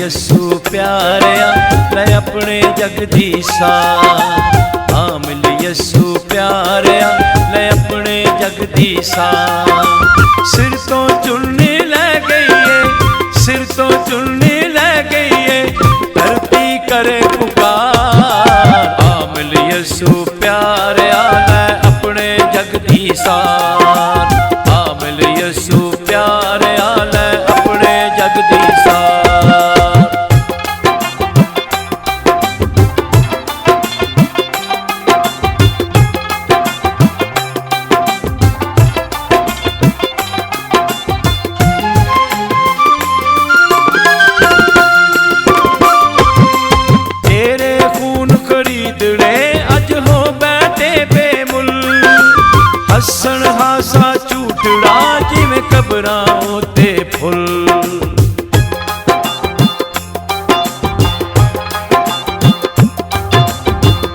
ਯਸੂ ਪਿਆਰਿਆ ਲੈ ਆਪਣੇ ਜਗਦੀਸਾ। ਆ ਮਿਲ ਯਸੂ ਪਿਆਰਿਆ ਲੈ ਆਪਣੇ ਜਗਦੀਸਾ। ਸਿਰ ਤੋਂ ਚੁੰਨੀ ਲੈ ਗਈਏ, ਸਿਰ ਤੋਂ ਚੁੰਨੀ ਲੈ ਗਈਏ, ਧਰਤੀ ਕਰੇ ਪੁਕਾਰ। ਆ ਮਿਲ ਯਸੂ ਪਿਆਰਿਆ ਲੈ ਆਪਣੇ ਜਗਦੀਸਾ। ਆ ਮਿਲ ਯਸੂ ਪਿਆਰਿਆ ਲੈ ਆਪਣੇ ਜਗਦੀਸਾ। ਤੇਰੇ ਖੂਨ ਖਰੀਦਣੇ ਅੱਜ ਹੋ ਬੈਠੇ ਬੇਮੁੱਲ। ਹੱਸਣ ਹਾਸਾ ਝੂਠੜਾ ਜਿਵੇਂ ਕਬਰਾਂ ਉੱਤੇ ਫੁੱਲ।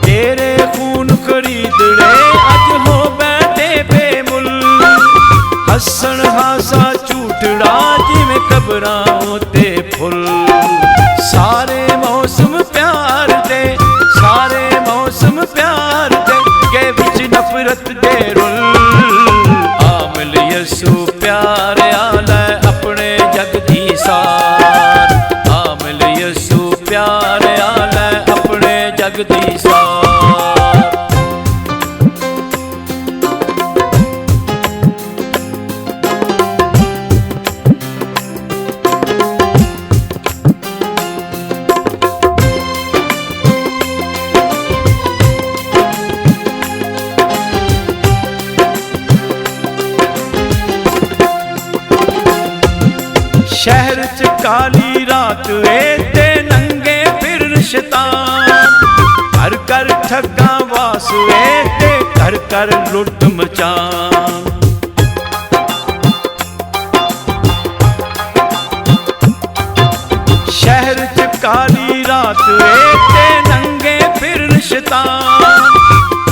ਤੇਰੇ ਖੂਨ ਖਰੀਦਣੇ ਅੱਜ ਹੋ ਬੈਠੇ ਬੇਮੁੱਲ। ਹੱਸਣ ਹਾਸਾ ਝੂਠੜਾ ਜਿਵੇਂ ਕਬਰਾਂ ਉੱਤੇ ਫੁੱਲ। ਸਾਰੇ ਮੌਸਮ ਪਿਆਰ ਦੇ, ਸਾਰੇ ਮੌਸਮ ਪਿਆਰ ਦੇ, ਕੇ ਵਿੱਚ ਨਫ਼ਰਤ ਦੇ ਰੁੱਲ। ਆ ਮਿਲ ਯਸੂ ਪਿਆਰਿਆ ਲੈ ਆਪਣੇ ਜਗਦੀਸਾ। ਆ ਮਿਲ ਯਸੂ ਪਿਆਰਿਆ ਲੈ ਆਪਣੇ ਜਗਦੀਸਾ। ਸ਼ਹਿਰ ਚ ਕਾਲੀ ਰਾਤ ਏ ਤੇ ਨੰਗੇ ਫਿਰਨ ਸ਼ੈਤਾਨ। ਘਰ ਘਰ ਠੱਗਾਂ ਵਾਸ ਏ ਤੇ ਘਰ ਘਰ ਲੁੱਟ ਮਚਾਨ। ਸ਼ਹਿਰ ਚ ਕਾਲੀ ਰਾਤ ਏ ਤੇ ਨੰਗੇ ਫਿਰਨ ਸ਼ੈਤਾਨ।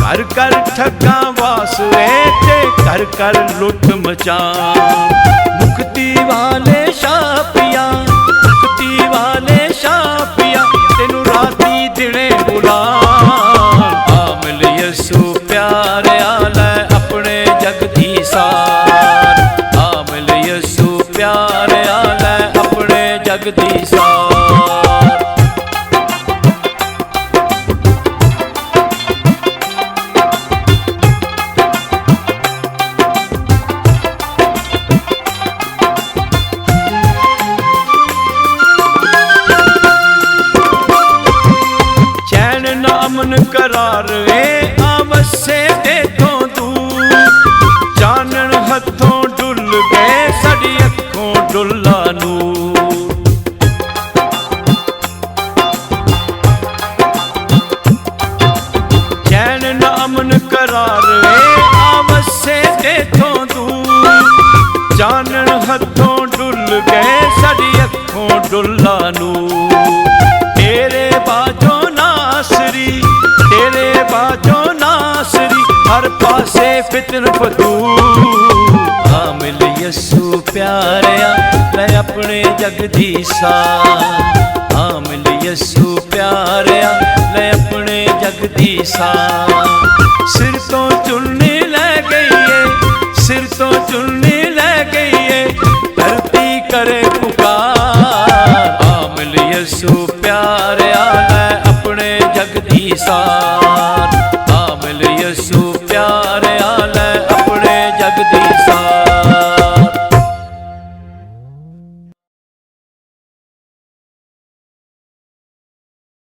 ਘਰ ਘਰ ਠੱਗਾਂ ਵਾਸ ਏ ਤੇ ਘਰ ਘਰ ਲੁੱਟ ਮਚਾਨ। ਮੁਕਤੀ ਵਾਲੇ ਸ਼ਾਪੀਆਂ, ਮੁਕਤੀ ਵਾਲੇ ਸ਼ਾਪੀਆਂ, ਤੈਨੂੰ ਰਾਤੀ ਦਿਨੇ ਬੁਲਾਣ। ਆ ਮਿਲ ਯਸੂ ਪਿਆਰਿਆ ਲੈ ਆਪਣੇ ਜਗਦੀਸਾ। ਆ ਮਿਲ ਯਸੂ ਪਿਆਰਿਆ ਲੈ ਆਪਣੇ ਜਗਦੀਸਾ। ਅਮਨ ਕਰਾਰ ਏ ਆਵਸੇ ਤੇਥੋਂ ਦੂਰ। ਚਾਨਣ ਹੱਥੋਂ ਡੁੱਲ ਗਏ ਸਾਡੀ ਅੱਖੋਂ ਡੁੱਲਾ ਨੂਰ। ਚੈਨ ਨਾ ਅਮਨ ਕਰਾਰ ਏ ਆਵਸੇ ਤੇਥੋਂ ਦੂਰ। ਚਾਨਣ ਹੱਥੋਂ ਡੁੱਲ ਗਏ ਸਾਡੀ ਅੱਖੋਂ ਡੁੱਲਾ ਨੂਰ। ਤੇਰੇ ਬਾਝੋਂ ਨਾਸਰੀ, ਤੇਰੇ ਬਾਝੋਂ ਨਾਸਰੀ, ਹਰ ਪਾਸੇ ਫਿਤਨ ਫਤੂਰ। ਆ ਮਿਲ ਯਸੂ ਪਿਆਰਿਆ ਲੈ ਆਪਣੇ ਜਗਦੀਸਾ। ਆ ਮਿਲ ਯਸੂ ਪਿਆਰਿਆ ਲੈ ਆਪਣੇ ਜਗਦੀਸਾ। ਸਿਰ ਤੋਂ ਚੁੰਨੀ ਲੈ ਗਈਏ, ਸਿਰ ਤੋਂ ਚੁੰਨੀ ਲੈ ਗਈ,